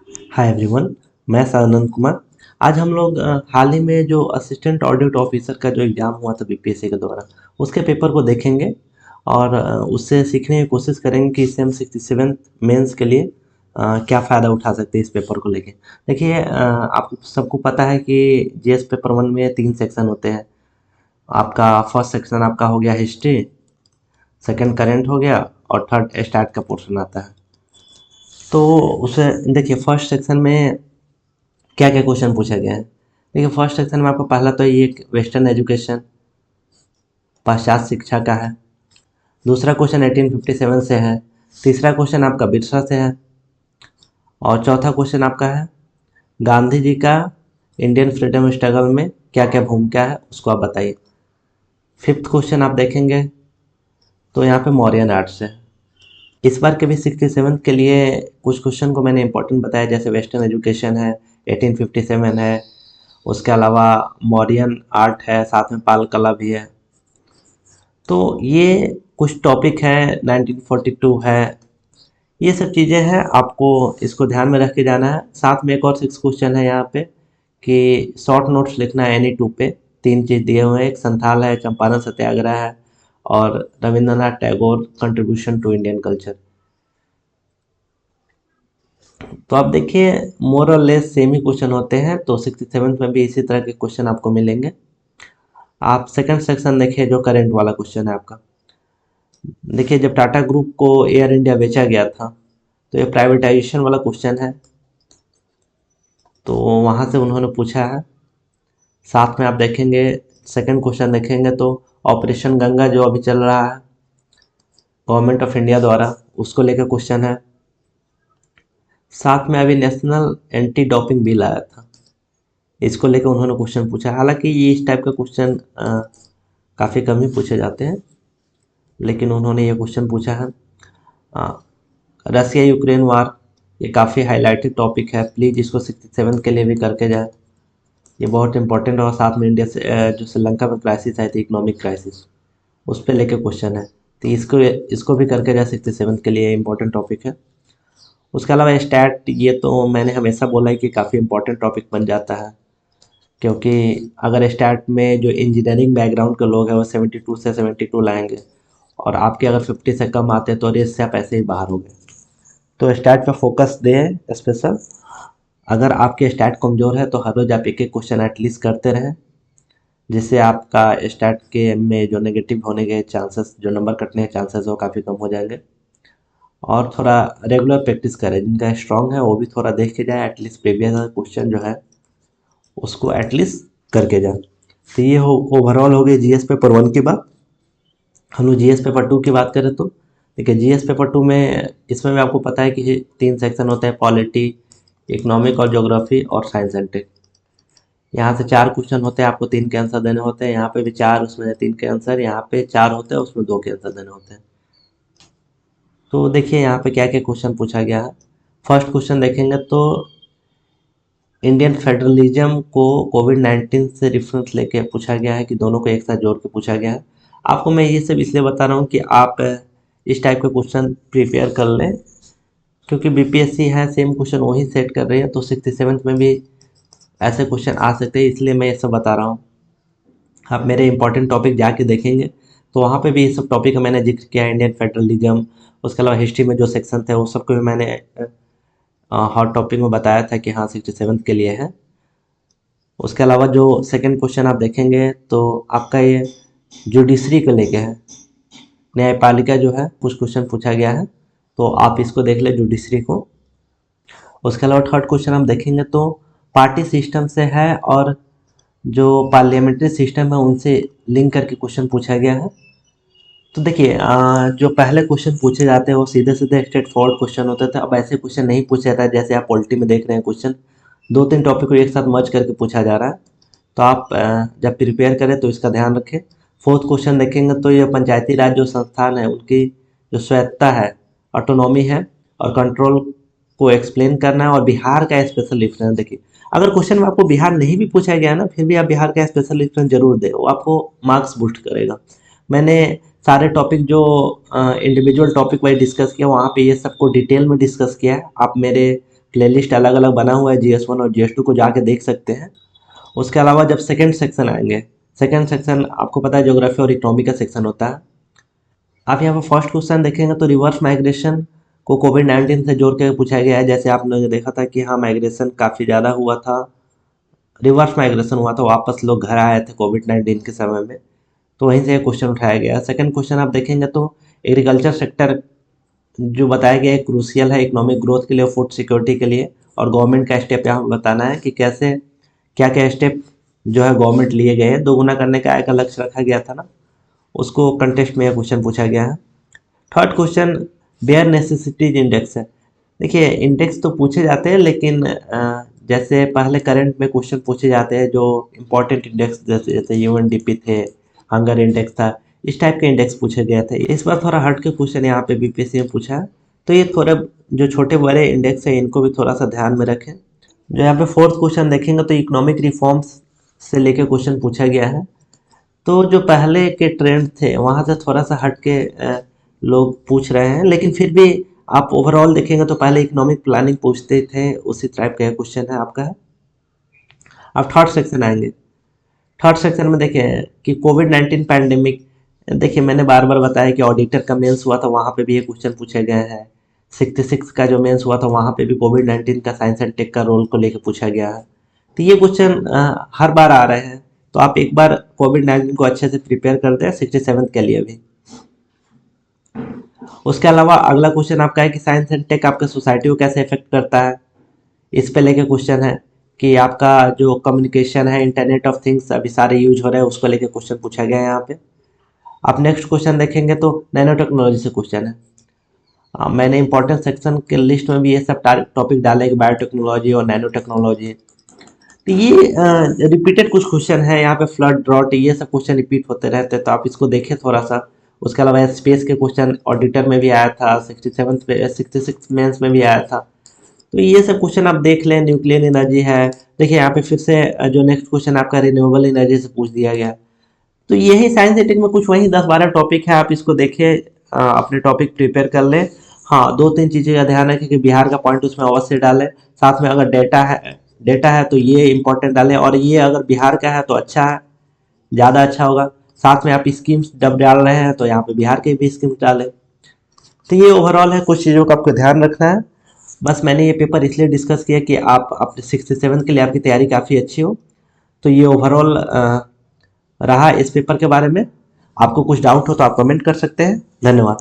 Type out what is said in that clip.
Hi everyone, मैं आनंद कुमार। आज हम लोग हाल ही में जो असिस्टेंट ऑडिट ऑफिसर का जो एग्ज़ाम हुआ था बीपीएससी के द्वारा, उसके पेपर को देखेंगे और उससे सीखने की कोशिश करेंगे कि इससे हम 67 मेंस के लिए क्या फ़ायदा उठा सकते हैं इस पेपर को लेके। देखिए, आप सबको पता है कि जीएस पेपर वन में 3 सेक्शन होते हैं। आपका फर्स्ट सेक्शन आपका हो गया हिस्ट्री, सेकंड करंट हो गया और थर्ड स्टैट का पोर्शन आता है। तो उसे देखिए, फर्स्ट सेक्शन में क्या क्या क्वेश्चन पूछा गया है। देखिए, फर्स्ट सेक्शन में आपका पहला तो ये वेस्टर्न एजुकेशन पाश्चात्य शिक्षा का है। दूसरा क्वेश्चन 1857 से है। तीसरा क्वेश्चन आपका बिरसा से है और चौथा क्वेश्चन आपका है गांधी जी का इंडियन फ्रीडम स्ट्रगल में क्या क्या भूमिका है, उसको आप बताइए। फिफ्थ क्वेश्चन आप देखेंगे तो यहाँ पे मौर्यन आर्ट से है। इस बार के भी 67 के लिए कुछ क्वेश्चन को मैंने इंपॉर्टेंट बताया, जैसे वेस्टर्न एजुकेशन है, 1857 है, उसके अलावा मौर्यन आर्ट है, साथ में पाल कला भी है। तो ये कुछ टॉपिक है, 1942 है, ये सब चीज़ें हैं, आपको इसको ध्यान में रख के जाना है। साथ में एक और 6 क्वेश्चन है यहाँ पे कि शॉर्ट नोट्स लिखना है एनी टू पे। 3 चीज़ दिए हुए हैं, एक संथाल है, चंपारण सत्याग्रह है और Rabindranath Tagore contribution to Indian culture. तो आप देखिए, मोर और लेस सेम ही क्वेश्चन होते हैं, तो 67 में भी इसी तरह के क्वेश्चन आपको मिलेंगे। आप सेकंड सेक्शन देखिए, जो करंट वाला क्वेश्चन है आपका। देखिए, जब टाटा ग्रुप को एयर इंडिया बेचा गया था, तो ये प्राइवेटाइजेशन वाला क्वेश्चन है, तो वहाँ से उन्होंने पूछा है। साथ में आप देखेंगे, सेकंड क्वेश्चन देखेंगे तो ऑपरेशन गंगा जो अभी चल रहा है गवर्नमेंट ऑफ इंडिया द्वारा, उसको लेकर क्वेश्चन है। साथ में अभी नेशनल एंटी डोपिंग बिल आया था, इसको लेकर उन्होंने क्वेश्चन पूछा। हालांकि ये इस टाइप का क्वेश्चन काफ़ी कम ही पूछे जाते हैं, लेकिन उन्होंने ये क्वेश्चन पूछा है। अ, रसिया यूक्रेन वार, ये काफ़ी हाईलाइटेड टॉपिक है, प्लीज़ इसको 67 के लिए भी करके जाए, ये बहुत इंपॉर्टेंट। और साथ में इंडिया से जो श्रीलंका में क्राइसिस आई थी, इकोनॉमिक क्राइसिस, उस पर लेके क्वेश्चन है, तो इसको इसको भी करके जाए, 67 के लिए इंपॉर्टेंट टॉपिक है। उसके अलावा स्टैट, ये तो मैंने हमेशा बोला है कि काफ़ी इंपॉर्टेंट टॉपिक बन जाता है, क्योंकि अगर स्टैट में जो इंजीनियरिंग बैकग्राउंड के लोग हैं वो 72 से 72 लाएंगे और आपके अगर 50 से कम आते हैं तो रेस से आप ऐसे ही बाहर हो गए। तो स्टैट पे फोकस दें स्पेशल। अगर आपके स्टैट कमज़ोर है तो हर रोज़ आप एक एक क्वेश्चन एटलीस्ट करते रहें, जिससे आपका स्टैट के में जो नेगेटिव होने के चांसेस, जो नंबर कटने के चांसेस, वो काफ़ी कम हो जाएंगे। और थोड़ा रेगुलर प्रैक्टिस करें, जिनका स्ट्रांग है वो भी थोड़ा देख के जाए, एटलीस्ट प्रीवियस क्वेश्चन जो है उसको एटलीस्ट करके जाए। तो ये हो ओवरऑल हो गई जीएस पेपर वन की बात। हम लोग जीएस पेपर टू की बात करें तो देखिए, जीएस पेपर टू में इसमें भी आपको पता है कि 3 सेक्शन होते हैं, पॉलिटी, इकोनॉमिक और ज्योग्राफी और साइंस एंड टेक। यहाँ से 4 क्वेश्चन होते हैं, आपको 3 के आंसर देने होते हैं। यहाँ पे भी 4, उसमें 3 के आंसर, यहाँ पे 4 होते हैं, उसमें 2 के आंसर देने होते हैं। तो देखिए यहाँ पे क्या क्या क्वेश्चन पूछा गया है। फर्स्ट क्वेश्चन देखेंगे तो इंडियन फेडरलिज्म को कोविड-19 से रेफरेंस लेके पूछा गया है कि दोनों को एक साथ जोड़ के पूछा गया है। आपको मैं ये सब इसलिए बता रहा हूँ कि आप इस टाइप के क्वेश्चन प्रिपेयर कर लें, क्योंकि बीपीएससी है सेम क्वेश्चन वही सेट कर रही है, तो 67 में भी ऐसे क्वेश्चन आ सकते हैं, इसलिए मैं ये सब बता रहा हूँ। आप मेरे इंपॉर्टेंट टॉपिक जाके देखेंगे तो वहाँ पे भी ये सब टॉपिक का मैंने जिक्र किया है, इंडियन फेडरलिज्म। उसके अलावा हिस्ट्री में जो सेक्शन थे वो सबको भी मैंने हॉट टॉपिक में बताया था कि हाँ 67 के लिए है। उसके अलावा जो सेकंड क्वेश्चन आप देखेंगे तो आपका ये जुडिशरी को लेके है, न्यायपालिका जो है कुछ क्वेश्चन पूछा गया है, तो आप इसको देख ले जुडिशरी को। उसके अलावा थर्ड क्वेश्चन हम देखेंगे तो पार्टी सिस्टम से है और जो पार्लियामेंट्री सिस्टम है उनसे लिंक करके क्वेश्चन पूछा गया है। तो देखिए, जो पहले क्वेश्चन पूछे जाते हैं वो सीधे सीधे स्ट्रेट फॉरवर्ड क्वेश्चन होते थे। अब ऐसे क्वेश्चन नहीं पूछा जाता है, जैसे आप पॉलिटी में देख रहे हैं क्वेश्चन 2-3 टॉपिक को एक साथ मर्ज करके पूछा जा रहा है। तो आप जब प्रिपेयर करें तो इसका ध्यान रखें। फोर्थ क्वेश्चन देखेंगे तो ये पंचायती राज जो संस्थान है उनकी जो स्वायत्ता है, ऑटोनॉमी है और कंट्रोल को एक्सप्लेन करना है, और बिहार का स्पेशल रेफरेंस। देखिए, अगर क्वेश्चन में आपको बिहार नहीं भी पूछा गया ना, फिर भी आप बिहार का स्पेशल रेफरेंस जरूर दें, वो आपको मार्क्स बूस्ट करेगा। मैंने सारे टॉपिक जो इंडिविजुअल टॉपिक वाइज डिस्कस किया, वहाँ पे ये सबको डिटेल में डिस्कस किया है। आप मेरे प्लेलिस्ट अलग अलग बना हुआ है GS1 और GS2 को जाके देख सकते हैं। उसके अलावा जब सेकेंड सेक्शन आएंगे, सेकेंड सेक्शन आपको पता है ज्योग्राफी और इकोनॉमी का सेक्शन होता है। आप यहाँ पर फर्स्ट क्वेश्चन देखेंगे तो रिवर्स माइग्रेशन को कोविड-19 से जोड़ के पूछा गया है। जैसे आपने देखा था कि हाँ माइग्रेशन काफ़ी ज़्यादा हुआ था, रिवर्स माइग्रेशन हुआ था, वापस लोग घर आए थे कोविड-19 के समय में, तो वहीं से ये क्वेश्चन उठाया गया है। सेकंड क्वेश्चन आप देखेंगे तो एग्रीकल्चर सेक्टर जो बताया गया है क्रूशियल है इकोनॉमिक ग्रोथ के लिए, फूड सिक्योरिटी के लिए, और गवर्नमेंट का स्टेप यहाँ बताना है कि कैसे क्या क्या स्टेप जो है गवर्नमेंट लिए गए हैं। दोगुना करने का एक लक्ष्य रखा गया था ना, उसको कंटेस्ट में यह क्वेश्चन पूछा गया है। Third question bear necessities index है। देखिए इंडेक्स तो पूछे जाते हैं, लेकिन जैसे पहले करंट में क्वेश्चन पूछे जाते हैं जो इम्पोर्टेंट इंडेक्स जैसे जैसे UNDP थे, हंगर इंडेक्स था, इस टाइप के इंडेक्स पूछे गए थे। इस बार थोड़ा हट के क्वेश्चन यहाँ पे BPSC में पूछा है, तो ये थोड़े जो छोटे बड़े इंडेक्स है इनको भी थोड़ा सा ध्यान में रखें। जो यहाँ पे फोर्थ क्वेश्चन देखेंगे तो इकोनॉमिक रिफॉर्म्स से लेके क्वेश्चन पूछा गया है। तो जो पहले के ट्रेंड थे वहाँ से थोड़ा सा हट के लोग पूछ रहे हैं, लेकिन फिर भी आप ओवरऑल देखेंगे तो पहले इकोनॉमिक प्लानिंग पूछते थे, उसी टाइप का क्वेश्चन है आपका है। अब थर्ड सेक्शन आएंगे। थर्ड सेक्शन में देखिए कि कोविड-19 पैंडेमिक, देखिए मैंने बार बार बताया कि ऑडिटर का मेंस हुआ था, वहाँ पे भी ये क्वेश्चन पूछे गए हैं। 66 का जो मेंस हुआ था वहाँ पे भी कोविड-19 का साइंस एंड टेक का रोल को लेकर पूछा गया है। तो ये क्वेश्चन हर बार आ रहे हैं, तो आप एक बार कोविड-19 को अच्छे से प्रिपेयर कर दें 67 के लिए भी। उसके अलावा अगला क्वेश्चन आपका है कि साइंस एंड टेक आपके सोसाइटी को कैसे इफेक्ट करता है। इस पे लेके क्वेश्चन है कि आपका जो कम्युनिकेशन है, इंटरनेट ऑफ थिंग्स अभी सारे यूज हो रहे हैं, उसको लेके क्वेश्चन पूछा गया है यहाँ पे। आप नेक्स्ट क्वेश्चन देखेंगे तो नैनो टेक्नोलॉजी से क्वेश्चन है। मैंने इंपॉर्टेंट सेक्शन के लिस्ट में भी ये सब टॉपिक डाले कि बायोटेक्नोलॉजी और नैनो टेक्नोलॉजी। तो ये रिपीटेड कुछ क्वेश्चन है यहाँ पे, फ्लड ड्रॉट ये सब क्वेश्चन रिपीट होते रहते हैं, तो आप इसको देखें थोड़ा सा। उसके अलावा स्पेस के क्वेश्चन ऑडिटर में भी आया था, 66 मेंस में भी आया था, तो ये सब क्वेश्चन आप देख लें। न्यूक्लियर एनर्जी है, देखिए यहाँ पे फिर से जो नेक्स्ट क्वेश्चन आपका रिन्यूएबल एनर्जी से पूछ दिया गया। तो यही साइंस एंड टेक में कुछ वही 10-12 टॉपिक है, आप इसको देखिए, अपने टॉपिक प्रिपेयर कर लें। हाँ 2-3 चीज़ें का ध्यान रखें कि बिहार का पॉइंट उसमें अवश्य डालें, साथ में अगर डेटा है तो ये इंपॉर्टेंट डालें, और ये अगर बिहार का है तो अच्छा है, ज़्यादा अच्छा होगा। साथ में आप स्कीम्स जब डाल रहे हैं तो यहाँ पे बिहार के भी स्कीम्स डालें। तो ये ओवरऑल है, कुछ चीज़ों का आपको ध्यान रखना है। बस मैंने ये पेपर इसलिए डिस्कस किया कि आप अपने 67 के लिए आपकी तैयारी काफ़ी अच्छी हो। तो ये ओवरऑल रहा इस पेपर के बारे में। आपको कुछ डाउट हो तो आप कमेंट कर सकते हैं। धन्यवाद।